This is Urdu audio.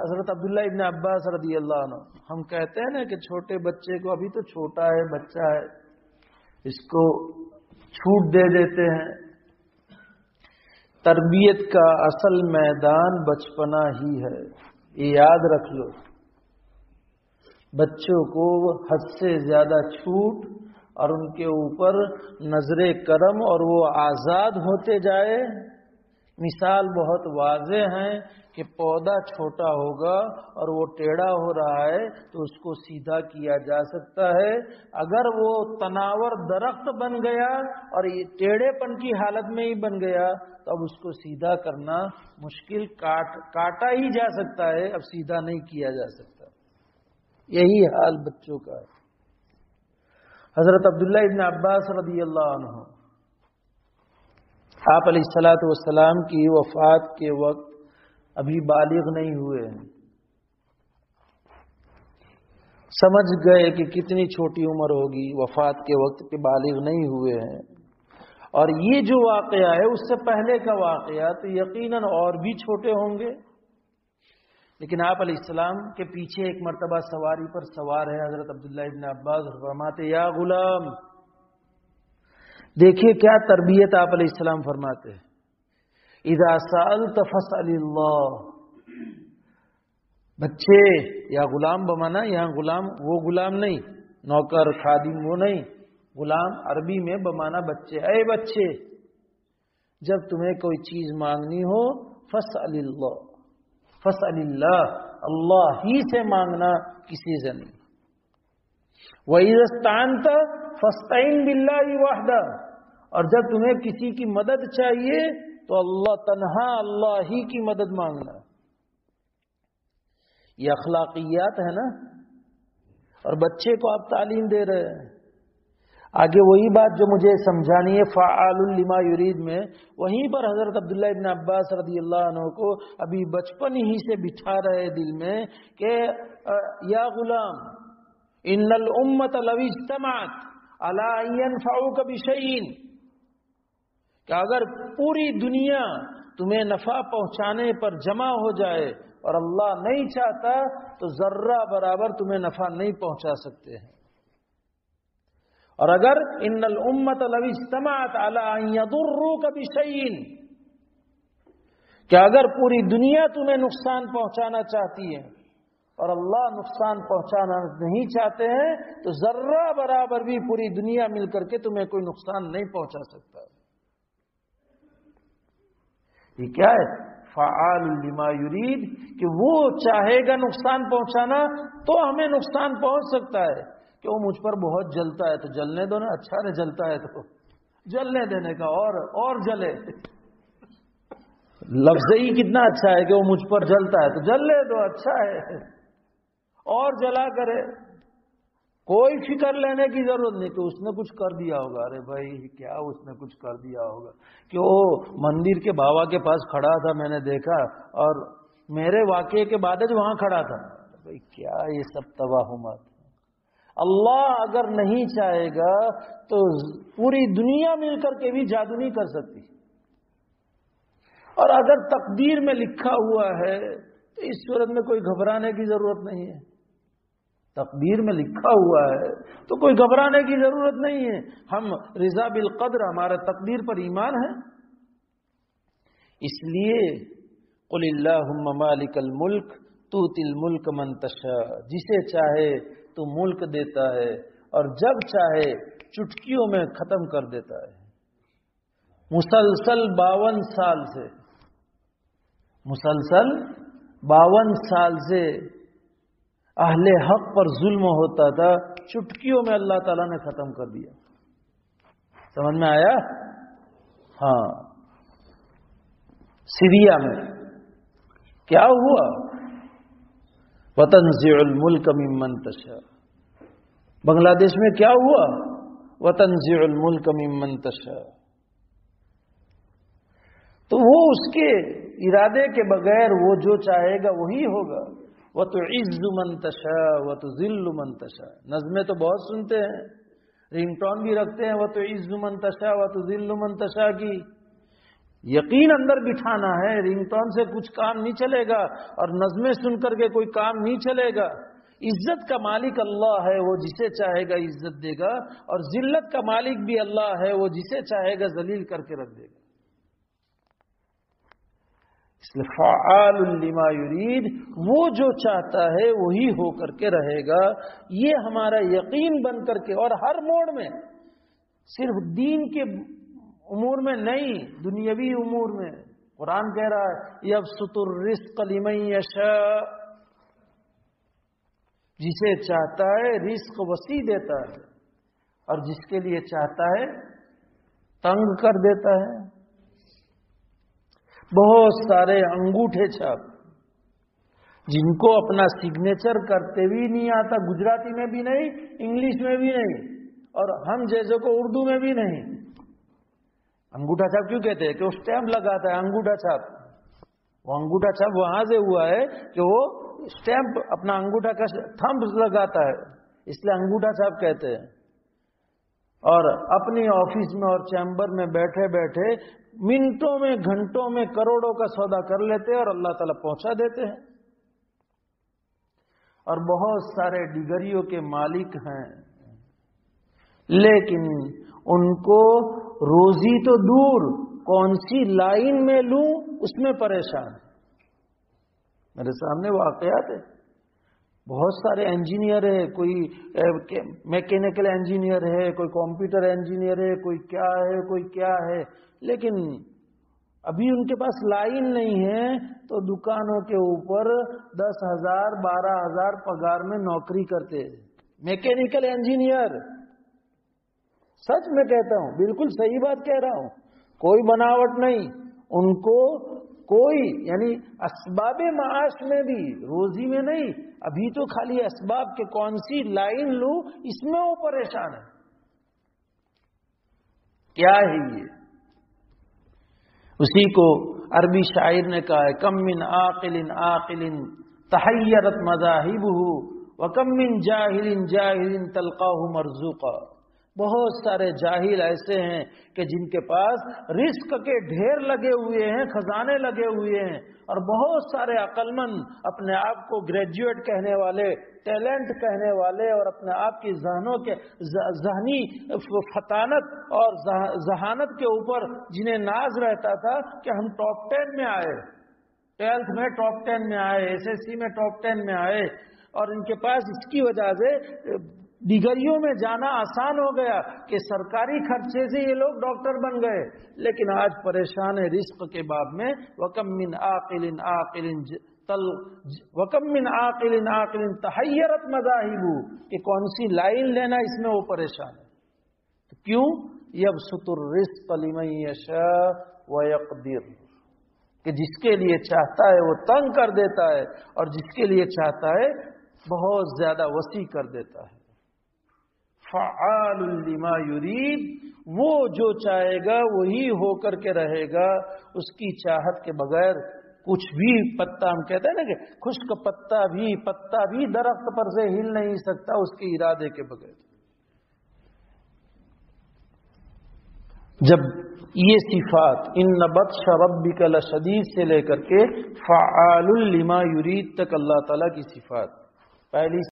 حضرت عبداللہ ابن عباس رضی اللہ عنہ، ہم کہتے ہیں نا کہ چھوٹے بچے کو، ابھی تو چھوٹا ہے، بچہ ہے، اس کو چھوٹ دے دیتے ہیں. تربیت کا اصل میدان بچپنا ہی ہے، یہ یاد رکھ لو. بچوں کو حد سے زیادہ چھوٹ اور ان کے اوپر نظر کرم اور وہ آزاد ہوتے جائے. مثال بہت واضح ہے کہ پودا چھوٹا ہوگا اور وہ ٹیڑھا ہو رہا ہے تو اس کو سیدھا کیا جا سکتا ہے. اگر وہ تناور درخت بن گیا اور یہ ٹیڑھے پن کی حالت میں ہی بن گیا تو اب اس کو سیدھا کرنا مشکل، کاٹا ہی جا سکتا ہے، اب سیدھا نہیں کیا جا سکتا. یہی حال بچوں کا ہے. حضرت عبداللہ ابن عباس رضی اللہ عنہ، آپ علیہ الصلوۃ والسلام کی وفات کے وقت ابھی بالغ نہیں ہوئے ہیں. سمجھ گئے کہ کتنی چھوٹی عمر ہوگی، وفات کے وقت کے بالغ نہیں ہوئے ہیں. اور یہ جو واقعہ ہے اس سے پہلے کا واقعہ تو یقیناً اور بھی چھوٹے ہوں گے. لیکن آپ علیہ السلام کے پیچھے ایک مرتبہ سواری پر سوار ہے حضرت عبداللہ ابن عباس، فرماتے یا غلام. دیکھیے کیا تربیت آپ علیہ السلام فرماتے ہیں. اذا سألت فاسأل اللہ. بچے، یا غلام بمانا یہاں غلام وہ غلام نہیں، نوکر خادم وہ نہیں، غلام عربی میں بمانا بچے. اے بچے، جب تمہیں کوئی چیز مانگنی ہو فاسأل اللہ، فاسأل اللہ، اللہ ہی سے مانگنا، کسی سے نہیں. وَإِذَا اسْتَعَنْتَ فَاسْتَعِنْ بِاللَّهِ وَحْدَهُ. اور جب تمہیں کسی کی مدد چاہیے تو اللہ تنہا اللہ ہی کی مدد مانگنا. یہ اخلاقیات ہے نا، اور بچے کو آپ تعلیم دے رہے ہیں. آگے وہی بات جو مجھے سمجھانی ہے فعال لما یرید میں، وہیں پر حضرت عبداللہ ابن عباس رضی اللہ عنہ کو ابھی بچپن ہی سے بٹھا رہے دل میں کہ یا غلام ان الامت لو اجتمعت علی ان ينفعوک بشیء، کہ اگر پوری دنیا تمہیں نفع پہنچانے پر جمع ہو جائے اور اللہ نہیں چاہتا تو ذرہ برابر تمہیں نفع نہیں پہنچا سکتے ہیں. اور اگر ان الامت لو اجتمعت علی ان یضروک بشیء، کہ اگر پوری دنیا تمہیں نقصان پہنچانا چاہتی ہے اور اللہ نقصان پہنچانا نہیں چاہتے ہیں تو ذرہ برابر بھی پوری دنیا مل کر کے تمہیں کوئی نقصان نہیں پہنچا سکتا. یہ کیا ہے؟ فعال لما یرید، کہ وہ چاہے گا نقصان پہنچانا تو ہمیں نقصان پہنچ سکتا ہے. کہ وہ مجھ پر بہت جلتا ہے تو جلنے دو نا، اچھا نہیں جلتا ہے تو جلنے دینے کا، اور جلے. لفظ ہی کتنا اچھا ہے کہ وہ مجھ پر جلتا ہے تو جلنے دو، اچھا ہے، اور جلا کرے. کوئی فکر لینے کی ضرورت نہیں کہ اس نے کچھ کر دیا ہوگا. ارے بھائی کیا اس نے کچھ کر دیا ہوگا کہ وہ مندر کے بابا کے پاس کھڑا تھا، میں نے دیکھا، اور میرے واقعے کے بعد وہاں کھڑا تھا. بھائی کیا یہ سب توہمات. اللہ اگر نہیں چاہے گا تو پوری دنیا مل کر کے بھی جادو نہیں کر سکتی. اور اگر تقدیر میں لکھا ہوا ہے تو اس صورت میں کوئی گھبرانے کی ضرورت نہیں ہے. تقدیر میں لکھا ہوا ہے تو کوئی گھبرانے کی ضرورت نہیں ہے. ہم رضا بالقدر، ہمارا تقدیر پر ایمان ہے. اس لیے قل اللہم مالک الملک تؤتی الملک من تشاء، جسے چاہے تو ملک دیتا ہے اور جب چاہے چٹکیوں میں ختم کر دیتا ہے. مسلسل 52 سال سے اہل حق پر ظلم ہوتا تھا، چٹکیوں میں اللہ تعالیٰ نے ختم کر دیا. سمجھ میں آیا؟ ہاں. سیریا میں کیا ہوا؟ وَتَنزِعُ الْمُلْكَ مِمَّن تَشَاءُ. بنگلہ دیش میں کیا ہوا؟ وَتَنزِعُ الْمُلْكَ مِمَّن تَشَاءُ. تو وہ اس کے ارادے کے بغیر وہ جو چاہے گا وہی ہوگا. وَتُعِزُّ مَن تَشَاءُ وَتُذِلُّ مَن تَشَاءُ. نظمیں تو بہت سنتے ہیں، رنگ ٹون بھی رکھتے ہیں وَتُعِزُّ مَن تَشَاءُ وَتُذِلُّ مَن تَشَاءُ کی. یقین اندر بٹھانا ہے. رنگ ٹون سے کچھ کام نہیں چلے گا اور نظمیں سن کر کے کوئی کام نہیں چلے گا. عزت کا مالک اللہ ہے، وہ جسے چاہے گا عزت دے گا، اور ذلت کا مالک بھی اللہ ہے، وہ جسے چاہے گا ذلیل کر کے رکھ دے گا. اس لیے فعال لما یرید، وہ جو چاہتا ہے وہی ہو کر کے رہے گا. یہ ہمارا یقین بن کر کے، اور ہر موڑ میں، صرف دین کے امور میں نہیں، دنیاوی امور میں. قرآن کہہ رہا ہے یبسط الرزق لمن یشاء، جسے چاہتا ہے رزق وسیع دیتا ہے، اور جس کے لیے چاہتا ہے تنگ کر دیتا ہے. بہت سارے انگوٹھے چھاپ جن کو اپنا سگنیچر کرتے بھی نہیں آتا، گجراتی میں بھی نہیں، انگلش میں بھی نہیں، اور ہم جیسے کو اردو میں بھی نہیں. انگوٹھا چھاپ کیوں کہتے ہیں؟ کہ وہ اسٹیمپ لگاتا ہے انگوٹھا چھاپ. وہ انگوٹھا چھاپ وہاں سے ہوا ہے کہ وہ اسٹیمپ اپنا انگوٹھا کا تھمب لگاتا ہے، اس لیے انگوٹھا چھاپ کہتے ہیں. اور اپنی آفس میں اور چیمبر میں بیٹھے بیٹھے منٹوں میں گھنٹوں میں کروڑوں کا سودا کر لیتے ہیں اور اللہ تعالیٰ پہنچا دیتے ہیں. اور بہت سارے ڈگریوں کے مالک ہیں، لیکن ان کو روزی تو دور، کون سی لائن میں لوں اس میں پریشان ہے. میرے سامنے واقعات ہے. بہت سارے انجینئر ہے، کوئی میکینیکل انجینئر ہے، کوئی کمپیوٹر انجینئر ہے، کوئی کیا ہے، کوئی کیا ہے، لیکن ابھی ان کے پاس لائن نہیں ہے تو دکانوں کے اوپر 10,000 12,000 پگار میں نوکری کرتے. میکینیکل انجینئر، سچ میں کہتا ہوں، بالکل صحیح بات کہہ رہا ہوں، کوئی بناوٹ نہیں. ان کو کوئی یعنی اسباب معاش میں بھی، روزی میں نہیں، ابھی تو خالی اسباب کے کون سی لائن لوں اس میں وہ پریشان ہے. کیا ہے یہ؟ اسی کو عربی شاعر نے کہا ہے کم من عاقل عاقل تحیرت مذاہبہ وکم من جاہل جاہل تلقاہ مرزوقا. بہت سارے جاہل ایسے ہیں کہ جن کے پاس رزق کے ڈھیر لگے ہوئے ہیں، خزانے لگے ہوئے ہیں، اور بہت سارے عقل مند اپنے آپ کو گریجویٹ کہنے والے، ٹیلنٹ کہنے والے، اور اپنے آپ کی ذہنوں کے ذہنی فطانت اور ذہانت کے اوپر جنہیں ناز رہتا تھا کہ ہم ٹاپ 10 میں آئے، 12th میں ٹاپ 10 میں آئے، SSC میں ٹاپ 10 میں آئے، اور ان کے پاس اس کی وجہ سے ڈگریوں میں جانا آسان ہو گیا کہ سرکاری خرچے سے یہ لوگ ڈاکٹر بن گئے، لیکن آج پریشان ہے رزق کے باب میں. وَكَمْ مِنْ عَاقِلٍ عَاقِلٍ تَحَيَّرَتْ مَذَاهِبُ، کہ کون سی لائن لینا اس میں وہ پریشان ہے. تو کیوں؟ يَبْسُطُ الرِّزْقَ لِمَنْ يَشَاءُ وَيَقْدِرُ، کہ جس کے لیے چاہتا ہے وہ تنگ کر دیتا ہے، اور جس کے لیے چاہتا ہے بہت زیادہ وسیع کر دیتا ہے. فعال لما یرید، وہ جو چاہے گا وہی ہو کر کے رہے گا. اس کی چاہت کے بغیر کچھ بھی پتا، ہم کہتے ہیں نا کہ خشک پتا بھی درخت پر سے ہل نہیں سکتا اس کے ارادے کے بغیر. جب یہ صفات ان بطش ربک لشدید سے لے کر کے فعال لما یرید تک اللہ تعالیٰ کی صفات، پہلی